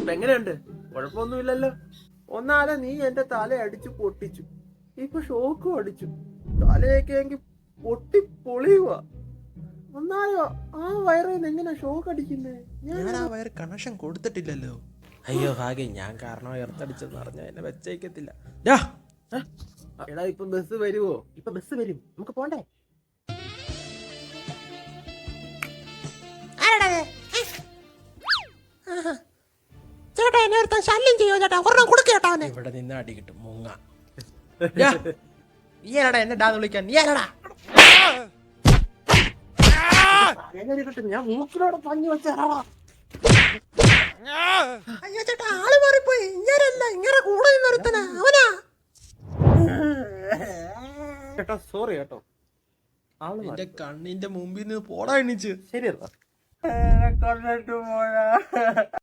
ഇപ്പൊ എങ്ങനെയുണ്ട്? കുഴപ്പമൊന്നുമില്ലല്ലോ. ഒന്നാലെ നീ എന്റെ തല അടിച്ചു പൊട്ടിച്ചു, ഇപ്പൊ ഷോക്കും അടിച്ചു, തലയൊക്കെ എങ്കിൽ പൊട്ടി പൊളിയുക. ഒന്നായോ ആ വയറിൽ എങ്ങനെ ഷോക്ക് അടിക്കുന്നേ? ഞാൻ ആ വയർ കണക്ഷൻ കൊടുത്തിട്ടില്ലല്ലോ. അയ്യോ ഭാഗ്യം, ഞാൻ കാരണം എർത്തടിച്ചെന്ന് പറഞ്ഞാൽ എന്നെ വെച്ചേക്കത്തില്ല. എടാ ഇപ്പൊ ബസ് വരുവോ? ഇപ്പൊ ബസ് വരും, നമുക്ക് പോണ്ടേ? ചേട്ടാ എന്നെ ഒരുത്തൻ ശല്യം ചെയ്യോ ചേട്ടാ, ഒരെണ്ണം കൊടുക്കേട്ടാ അവനെ. ഇവിടെ നിന്ന് അടി കിട്ടും മുങ്ങ. നീ ആരടാ എന്നെ ഡാന്ന് വിളിക്കാൻ? നീ ആരടാ? ഞാൻ മൂക്കിലോടെ പഞ്ഞു വെച്ചാ. അയ്യോ ചേട്ടാ, ആള് മാറിപ്പോയി. ഇങ്ങനല്ല, ഇങ്ങനെ കൂടെ നിന്നൊരുത്തനാ അവനാ. ചേട്ടാ സോറി കേട്ടോ. എന്റെ കണ്ണിന്റെ മുമ്പിൽ നിന്ന് പോടാ എണ്ണിച്ച്. ശരി.